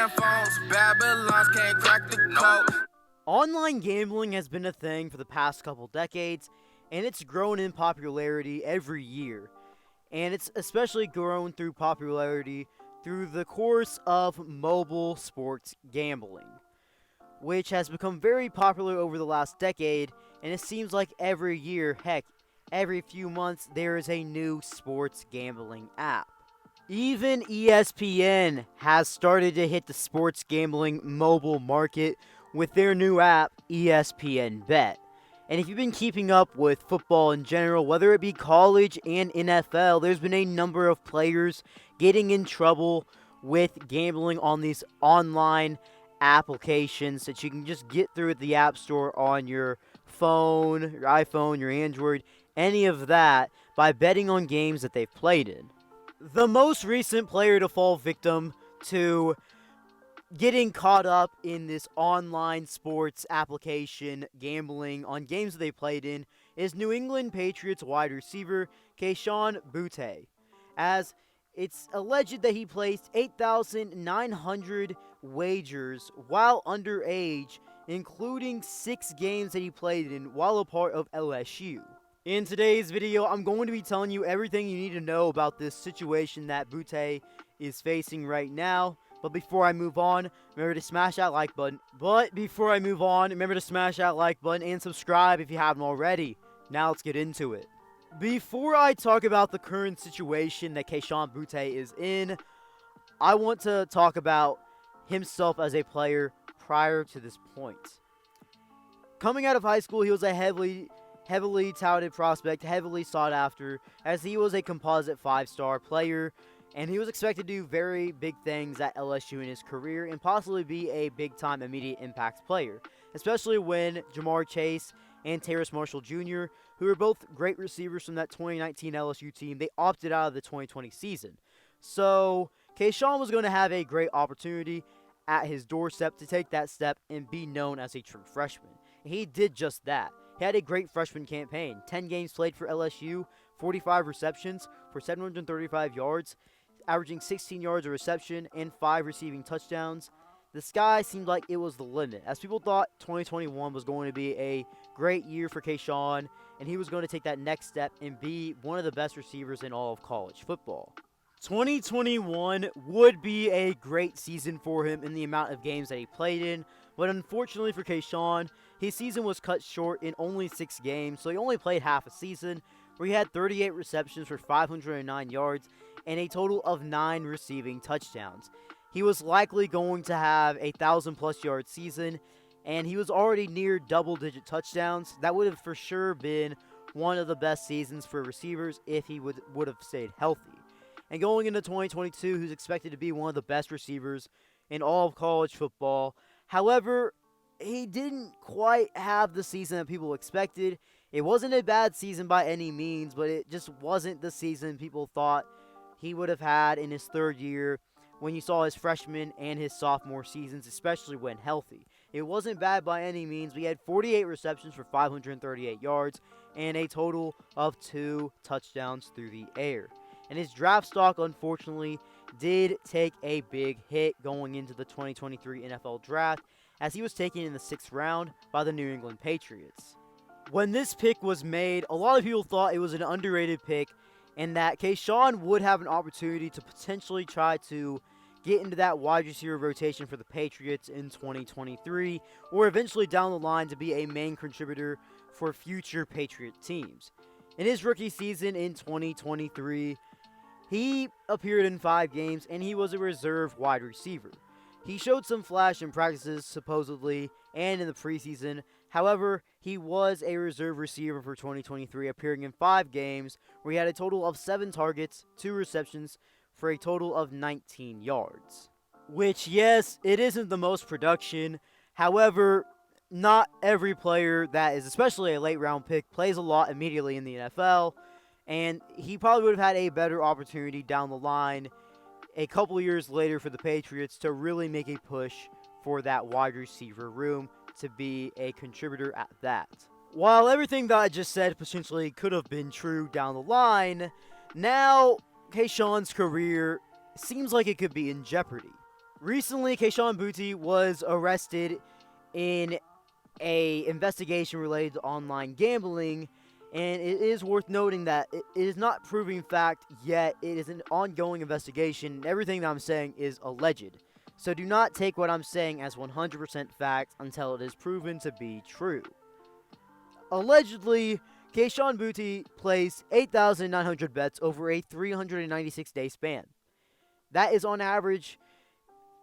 Hand phones, Babylons can't crack the code. Online gambling has been a thing for the past couple decades, and it's grown in popularity every year. And it's especially grown through popularity through the course of mobile sports gambling, which has become very popular over the last decade, and it seems like every year, heck, every few months, there is a new sports gambling app. Even ESPN has started to hit the sports gambling mobile market with their new app, ESPN Bet. And if you've been keeping up with football in general, whether it be college and NFL, there's been a number of players getting in trouble with gambling on these online applications that you can just get through at the App Store on your phone, your iPhone, your Android, any of that, by betting on games that they've played in. The most recent player to fall victim to getting caught up in this online sports application gambling on games that they played in is New England Patriots wide receiver Kayshon Boutte, as it's alleged that he placed 8,900 wagers while underage, including 6 games that he played in while a part of LSU. In today's video, I'm going to be telling you everything you need to know about this situation that Boutte is facing right now. But before I move on, remember to smash that like button. And subscribe if you haven't already. Now let's get into it. Before I talk about the current situation that Kayshon Boutte is in, I want to talk about himself as a player prior to this point. Coming out of high school, he was a heavily touted prospect, heavily sought after, as he was a composite 5-star player, and he was expected to do very big things at LSU in his career and possibly be a big-time immediate impact player, especially when Jamar Chase and Terrace Marshall Jr., who were both great receivers from that 2019 LSU team, they opted out of the 2020 season. So Kayshon was going to have a great opportunity at his doorstep to take that step and be known as a true freshman. And he did just that. He had a great freshman campaign. 10 games played for LSU, 45 receptions for 735 yards, averaging 16 yards a reception and 5 receiving touchdowns. The sky seemed like it was the limit, as people thought 2021 was going to be a great year for Kayshon, and he was going to take that next step and be one of the best receivers in all of college football. 2021 would be a great season for him in the amount of games that he played in, but unfortunately for Kayshon, his season was cut short in only 6 games, so he only played half a season, where he had 38 receptions for 509 yards and a total of 9 receiving touchdowns. He was likely going to have a 1,000-plus yard season, and he was already near double-digit touchdowns. That would have for sure been one of the best seasons for receivers if he would have stayed healthy. And going into 2022, he's expected to be one of the best receivers in all of college football. However, he didn't quite have the season that people expected. It wasn't a bad season by any means, but it just wasn't the season people thought he would have had in his third year when you saw his freshman and his sophomore seasons, especially when healthy. It wasn't bad by any means. We had 48 receptions for 538 yards and a total of 2 touchdowns through the air. And his draft stock, unfortunately, did take a big hit going into the 2023 NFL Draft, as he was taken in the 6th round by the New England Patriots. When this pick was made, a lot of people thought it was an underrated pick and that Kayshon would have an opportunity to potentially try to get into that wide receiver rotation for the Patriots in 2023, or eventually down the line to be a main contributor for future Patriot teams. In his rookie season in 2023, he appeared in 5 games and he was a reserve wide receiver. He showed some flash in practices, supposedly, and in the preseason. However, he was a reserve receiver for 2023, appearing in 5 games, where he had a total of 7 targets, 2 receptions, for a total of 19 yards. Which, yes, it isn't the most production. However, not every player that is especially a late-round pick plays a lot immediately in the NFL, and he probably would have had a better opportunity down the line a couple years later for the Patriots to really make a push for that wide receiver room to be a contributor at that. While everything that I just said potentially could have been true down the line, now Kayshon's career seems like it could be in jeopardy. Recently, Kayshon Boutte was arrested in a investigation related to online gambling, and it is worth noting that it is not proving fact yet. It is an ongoing investigation. Everything that I'm saying is alleged. So do not take what I'm saying as 100% fact until it is proven to be true. Allegedly, Kayshon Boutte placed 8,900 bets over a 396-day span. That is on average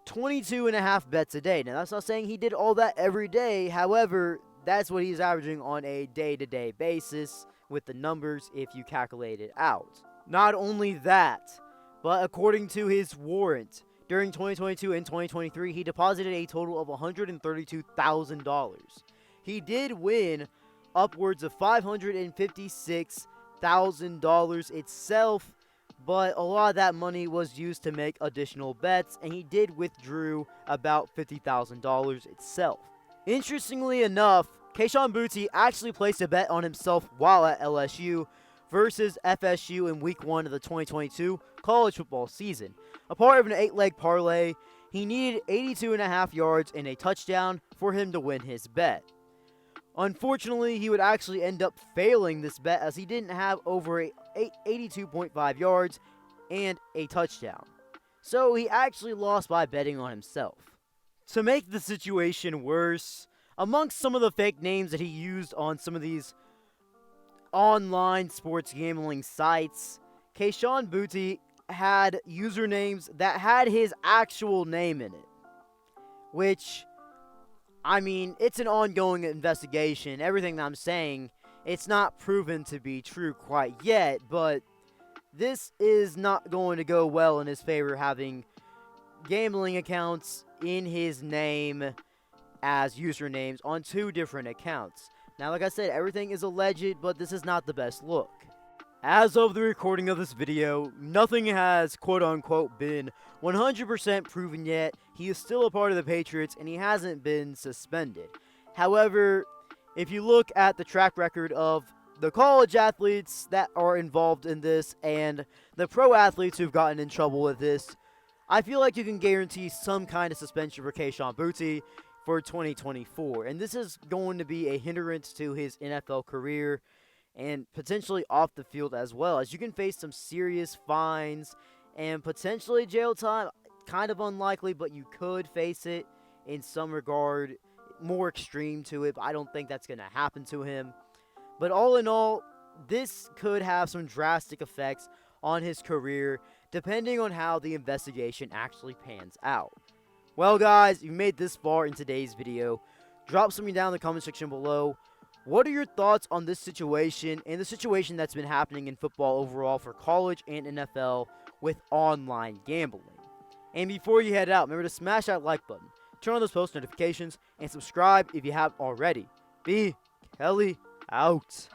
22 and a half bets a day. Now, that's not saying he did all that every day. However, that's what he's averaging on a day-to-day basis with the numbers if you calculate it out. Not only that, but according to his warrant, during 2022 and 2023, he deposited a total of $132,000. He did win upwards of $556,000 itself, but a lot of that money was used to make additional bets, and he did withdraw about $50,000 itself. Interestingly enough, Kayshon Boutte actually placed a bet on himself while at LSU versus FSU in Week 1 of the 2022 college football season. A part of an 8-leg parlay, he needed 82.5 yards and a touchdown for him to win his bet. Unfortunately, he would actually end up failing this bet as he didn't have over 82.5 yards and a touchdown. So he actually lost by betting on himself. To make the situation worse, amongst some of the fake names that he used on some of these online sports gambling sites, Kayshon Boutte had usernames that had his actual name in it, which, I mean, it's an ongoing investigation. Everything that I'm saying, it's not proven to be true quite yet, but this is not going to go well in his favor, having gambling accounts in his name as usernames on 2 different accounts. Now, like I said, everything is alleged, but this is not the best look. As of the recording of this video, nothing has quote-unquote been 100% proven yet. He is still a part of the Patriots, and he hasn't been suspended. However, if you look at the track record of the college athletes that are involved in this and the pro athletes who've gotten in trouble with this, I feel like you can guarantee some kind of suspension for Kayshon Boutte for 2024. And this is going to be a hindrance to his NFL career and potentially off the field as well, as you can face some serious fines and potentially jail time. Kind of unlikely, but you could face it in some regard, more extreme to it, but I don't think that's going to happen to him. But all in all, this could have some drastic effects on his career, depending on how the investigation actually pans out. Well, guys, you made this far in today's video. Drop something down in the comment section below. What are your thoughts on this situation and the situation that's been happening in football overall for college and NFL with online gambling? And before you head out, remember to smash that like button, turn on those post notifications, and subscribe if you haven't already. B. Kelly out.